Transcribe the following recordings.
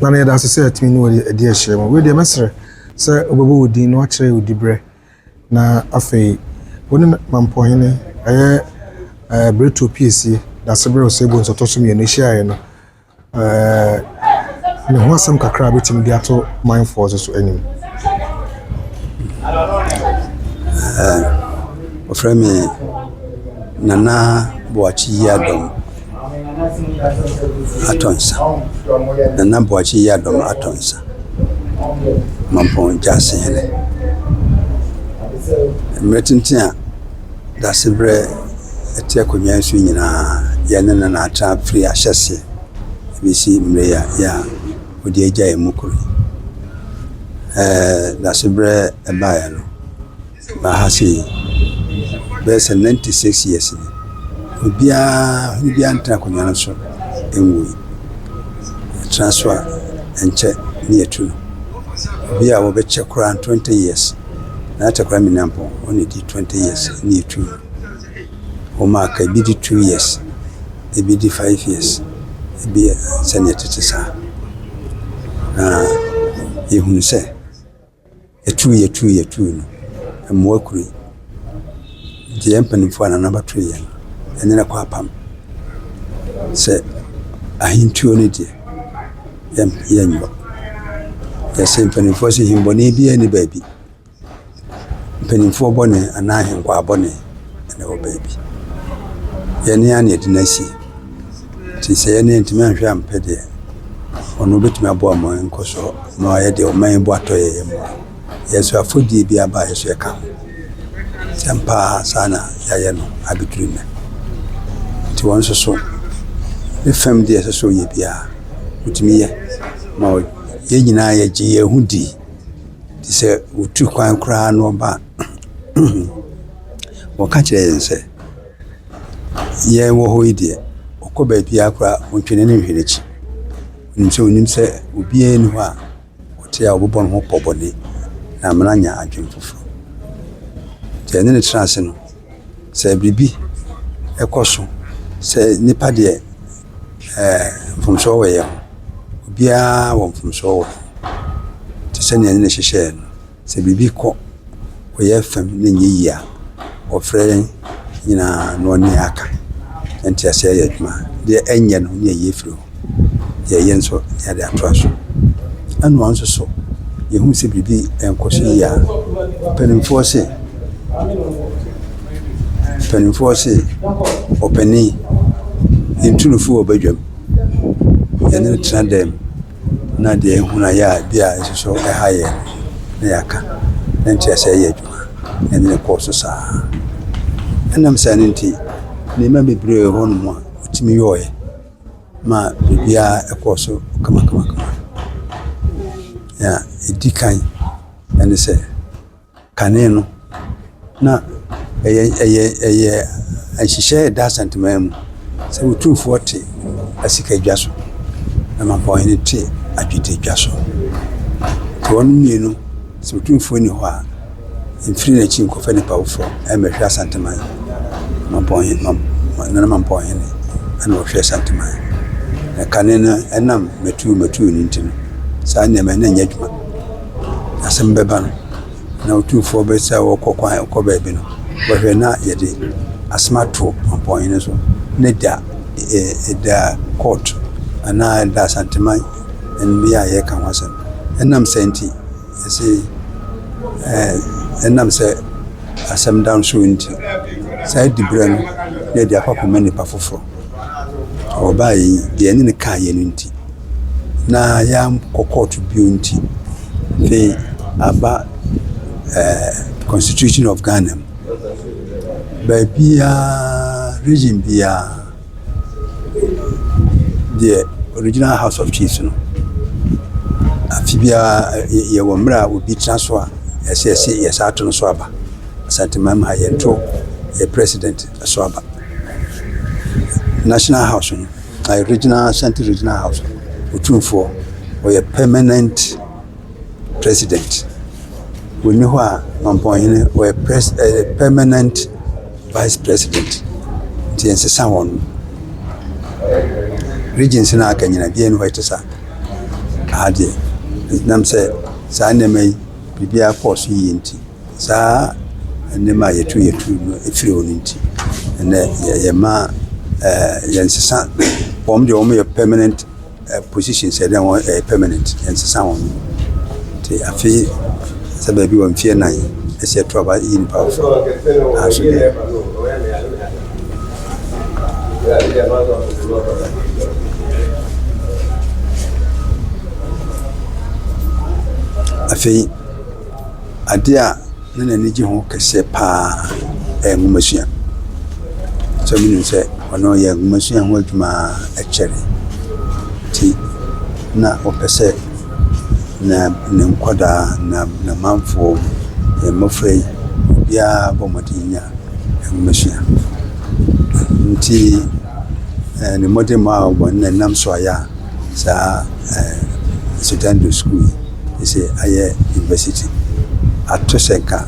na na yɛda sɛ atimi no wɔ adi ahyɛ mu we deɛ mɛsrɛ sɛ wobɛbɔ wo din na wakyerɛ wo dibrɛ na afei wo ne mampɔhene ɛyɛ Breto PSC da sebrɛ o sɛ bo nsɔtɔ so mmienu hyiaeɛ no ne ho asɛm kakra bɛtumi de ato mindful so anim. Ofrɛ me Nana Boakye Yadom Atonsa. Nana Boakye Yadom Atonsa. Mampɔn Jase hele. Mretintia da sebrɛ etia konyan so nyina yɛne na atra free ahyɛse bisi mreya ya odi agya emukuru da sebrɛ ɛbaaya no ba ha se bɛsɛ 96 years ni obia ntra konyan so enwui transfer enche ne etu obia wo bɛkyɛ kora 20 years na takora minampo oni di 20 years ne etu Oma ka bi di 2 years, ebi di 5 years, ebi sɛnea tete saa. Na yɛhunu sɛ etu no mmoa kuri nti yɛn mpanimfoɔ a nanabato yɛn ɛne na kɔ apam sɛ ahentuo no deɛ yɛnyɔ yɛsɛ mpanimfoɔ sɛ himbɔne bi ani baabi mpanimfoɔ bɔne anaa ahenkwa bɔne ɛna wɔ baabi yɛne ane dinasi ti sɛ yɛne ntimi anhwɛ ampɛ deɛ ɔno betumi aboa mo nkɔ so na ayɛ deɛ ɔman bo atɔ yɛ mu yɛso afodie bi aba yɛso yɛka ho sɛmpa sana yɛyɛ no abituru me ti wɔn so ne fam deɛ sɛ so yɛ bia utumi yɛ ma yɛ nyinaa yɛgye yɛ ho di ti sɛ wotu kwan koraa no ba wɔka kyerɛ yɛn sɛ yɛn wɔ hɔ yi deɛ ɔkɔ baabi akora ontwene ne nhwene akyi onim sɛ obiara ni hɔ a ɔte a ɔbɛbɔ no ho pɔbɔne na amena nya adwen foforɔ nti ɛne ne tena ase no sɛ biribi ɛkɔ so sɛ nipa deɛ mfomsoɔ wɔ yɛ ho obiara wɔ mfomsoɔ wɔ nti sɛnea ne hyehyɛɛ no sɛ biribi kɔ ɔyɛ fam ne nyɛ yie a ɔfrɛ yɛn nyinaa na ɔne aka nti asɛ yɛ adwuma deɛ ɛnyɛ no ne yɛ firi hɔ yɛyɛ nso yɛde atoa so ɛnoa nso so yɛhu sɛ biribi ɛnkɔ so yie a mpanimfoɔ se ɔpani yɛntunufo wɔ badwam yɛne no tena dɛm na deɛ ɛhu na yɛ a bi a ɛso so ɛha yɛ na yɛaka na nti asɛ yɛ adwuma ɛne ne kɔɔ so saa ɛnam saa no nti nneɛma bebree hɔ no mu a otumi yɔɔyɛ ma biribiara ɛkɔɔ so kama ya ɛdi kan ɛne sɛ kane no na ɛyɛ ahyehyɛ ɛda asanteman mu sɛ wotumfoɔ te asika dwa so na mampɔhene te adwete dwa so nti wɔn mmienu sɛ wotumfoɔ ni hɔ a mfiri n'akyi nkɔfa nipa foforɔ ɛmɛhwɛ asanteman nana mampɔhene ɛna ɔhwɛ asanteman na kane no ɛnam matu no nti no saa nneɛma na nyɛ adwuma asɛm bɛba no na wotumfoɔ bɛsɛ wɔkɔ kwan wɔkɔ baabi no wɔhwɛ na yɛde asɛm ato mampɔhene so ne da court anaa da asanteman ɛnbi a yɛka ho asɛm ɛnam sɛ nti yɛsɛ ɛnam sɛ asɛm da nso nti saa dibrɛ no na yɛde akɔkɔma nipa foforɔ ɔbaa yi deɛ ne kaa yɛ no nti na yɛam kɔkɔɔto bio nti fei aba Constitution of Ghana baabia region bia the original House of Chiefs no afi bia yɛwɔ mmerɛ a obi tena so a yɛsɛ ato no so aba asanteman ha yɛnto yɛ president so aba National House no Central Regional House otumfoɔ ɔyɛ permanent president woni hɔ a mampɔhene ɔyɛ permanent vice president nti yɛnsesa wɔn regions na aka nyina bia ne hɔ ɛte sa ade nam sɛ saa nneɛma yi biribiara kɔɔ so yie nti saa nneɛma a yɛtu no ɛfiri hɔ no nti ɛnɛ yɛma yɛnsesa wɔn deɛ wɔn yɛ permanent position sɛ dɛ wɔn ɛyɛ permanent yɛnsesa wɔn nti afei sɛ baabi wɔ mfeɛ 9 ɛsɛ ɛto aba yi nipa wɔ aso deɛ afei adeɛ a ne n'ani gye ho kɛseɛ paa ɛyɛ nwomasua sɛ menim sɛ ɔno yɛ nwomasua ho adwuma ɛkyɛre nti na ɔpɛ sɛ na ne nkwadaa na manfoɔ yɛ mmɔfra yi obiara bɔ mmɔden nya nwomasua nti ne mmɔden mu a ɔbɔ ne nam so ayɛ a saa secondary school yi sɛ ayɛ university ato sɛ nka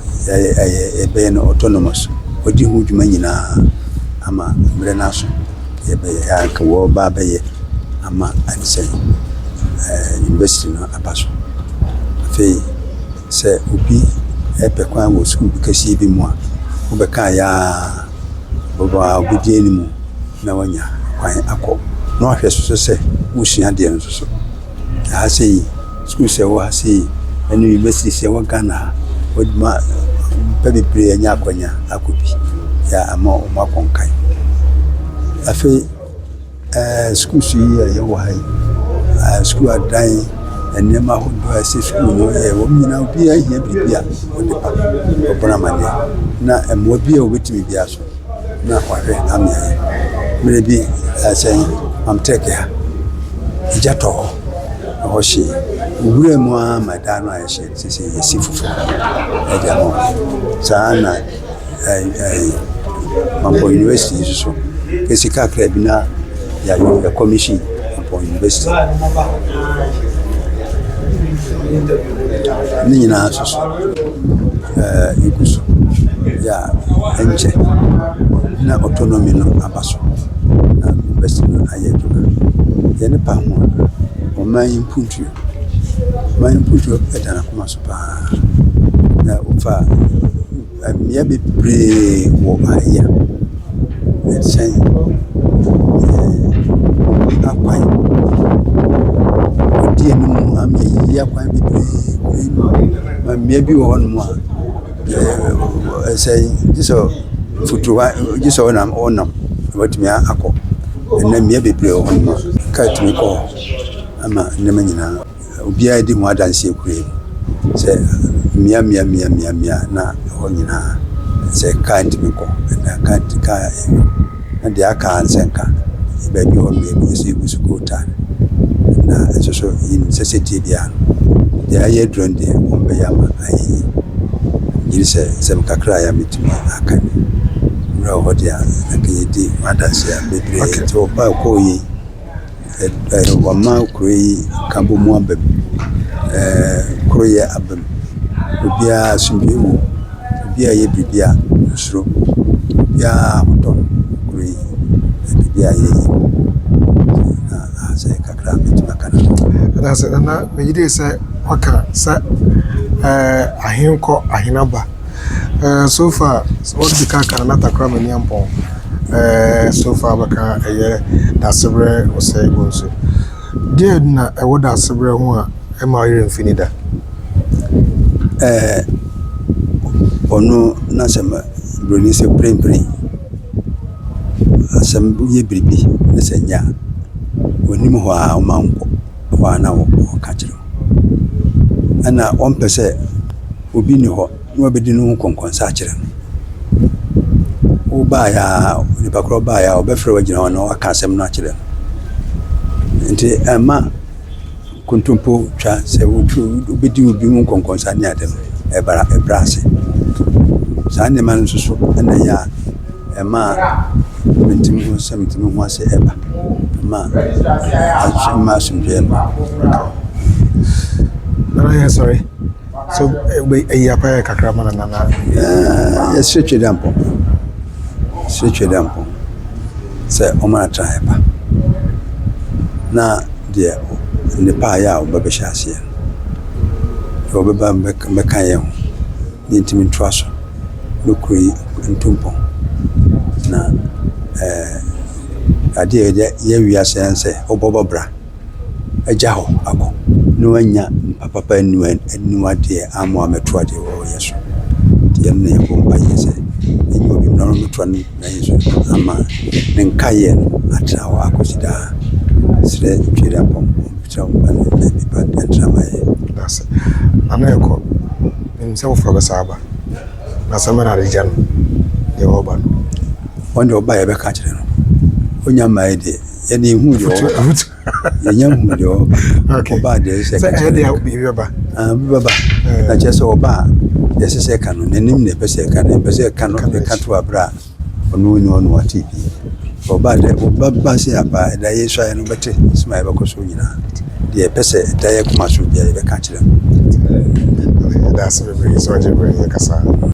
ɛbɛyɛ no autonomous ɔdi ho dwuma nyinaa ama mmerɛ no aso yɛbɛyɛ anka wɔba bɛyɛ ama ade sɛ university no aba so afei sɛ obi ɛpɛ kwan wɔ school bi kɛseɛ bi mu a wobɛka yɛ a bɔbɔ wobɛdi anim na wanya kwan akɔ na wahwɛ so sɛ wosua deɛ no so ha sɛ yi school sɛ wɔ ha sɛ yi ɛne university sɛ wɔ Ghana ha wɔde ma pɛ bebree anya akwanya akɔ bi yɛ ama ɔmo akɔnkan afei school so yi a yɛwɔ ha yi school adan nneɛma ahodoɔ a ɛsɛ school no yɛ wɔn nyinaa obiara hia biribi a wɔde pa ɔbɔn amaneɛ na mmoa bi a wɔbɛtumi bi aso na wahwɛ ameayɛ mmerɛ bi sɛn amtɛke ha gya tɔ hɔ na hɔ hyee owura mu a ma daa no a yɛhyɛ sɛ yɛsi foforɔ ɛde ama saa na Mampɔ University yi so kɛsi kakra bi na yɛ commission Mampɔ University ne nyinaa so yɛgu so yɛ ɛnkyɛ na autonomy no aba so na university no ayɛ adwuma yɛne pa ho a ɔman yi mpuntuo ɛda nakoma so paa na wofa mmea bebree wɔ ayɛ ɛsɛn akwan ɔdi anim ama yɛyi akwan bebree ma mmea bi wɔ hɔ nom a ɛsɛn gye sɛ futuwa gye sɛ ɔnam watumi akɔ ɛnna mmea bebree wɔ hɔ nom a ka tumi kɔ ama nneɛma nyinaa obiara di ho adanseɛ kura mu sɛ mmea na hɔ nyinaa sɛ ka ntumi kɔ ɛnna ka na deɛ aka ansɛnka baabi hɔ no yɛbi sɛ yɛgu so kootaa na ɛso so yɛnim sɛ sɛtie biara no deɛ ayɛ adurɔn deɛ wɔmbɛyɛ ama ayɛyi gyiri sɛ kakra a yɛametumi aka ne mmerɛ wɔ hɔ deɛ a anka yɛdi adanseɛ a bebree nti wɔba kɔɔ yi wɔma kuro yi ka bɔ mu aba mu kuro yɛ aba mu obiara asomdwe wɔ obiara yɛ biribi a nsuro obiara ahotɔ kuro yi biribiara yɛ yi na sɛ kakra metumi aka no sɛ nana megyide sɛ waka sɛ ahenkɔ ahenaba so far wɔde kaka na takra mani ampɔn so far bɛka ɛyɛ dasebrɛ ɔsɛe bɔ nso deɛ na ɛwɔ dasebrɛ ho a ɛma ɔyerɛ mfini da ɔno na sɛm broni sɛ prempren asɛm yɛ biribi ne sɛ nya ɔnim hɔ a ɔma nkɔ hɔ a na wɔka kyerɛ ɛna ɔmpɛ sɛ obi ni hɔ na wabɛdi no ho kɔnkɔnsa akyerɛ no wobaeɛ a nipa korɔ baeɛ a ɔbɛfrɛ wagyina hɔ na waka asɛm no akyerɛ no nti ɛma kontompo twa sɛ wobɛdi obi ho nkɔnkɔnsa ne ade no ɛbra ase saa nneɛma no nso so ɛna yɛ a ɛma mentimi ho ase ɛba ɛma asomdwee ma nana sorry so ɛyi apayɛ kakra ma nana yɛsrɛ twɛ dɛ mpɔ sɛ ɔma na tra ɛba na deɛ ne pa ya obɛbɛhyɛ aseɛ obɛba mɛka yɛ ho ne ntimi ntoa so no kuri ntumpɔn na adeɛ yɛ wiase sɛ ɔbɔbɔ bra agya hɔ akɔ na wanya papa aniwa deɛ amoa mɛto adeɛ wɔyɛ so deɛ no na yɛbɔ mpa yɛ sɛ ɛnyɛ obi mna no mɛtoa no na yɛ so ama ne nkayɛ no atena hɔ akɔsi daa srɛ twere apɔm kyerɛ nipa ntrama yɛ that's ana yɛkɔ sɛ wofrɛ bɛsa aba na sɛ mɛna adegya no deɛ wɔba no ɔnde ɔba yɛbɛka kyerɛ no onya mmae deɛ yɛde hu deɛ yɛnya hu deɛ ɔba deɛ sɛ sɛ ɛdeɛ biribi bɛba bɛba na kyerɛ sɛ ɔba a yɛsɛ sɛ ɛka no n'anim na ɛpɛ sɛ ɛka no ɛpɛ sɛ ɛka no ɛka to aberɛ a ɔno ne ɔno ate bi ɔba deɛ ɔba sɛ aba ɛda yɛ so ayɛ no bɛte sima yɛbɛkɔ so nyinaa deɛ ɛpɛ sɛ ɛda yɛ koma so bia yɛbɛka kyerɛ no ɛda ase bebree sɛ ɔgye berɛ yɛkasa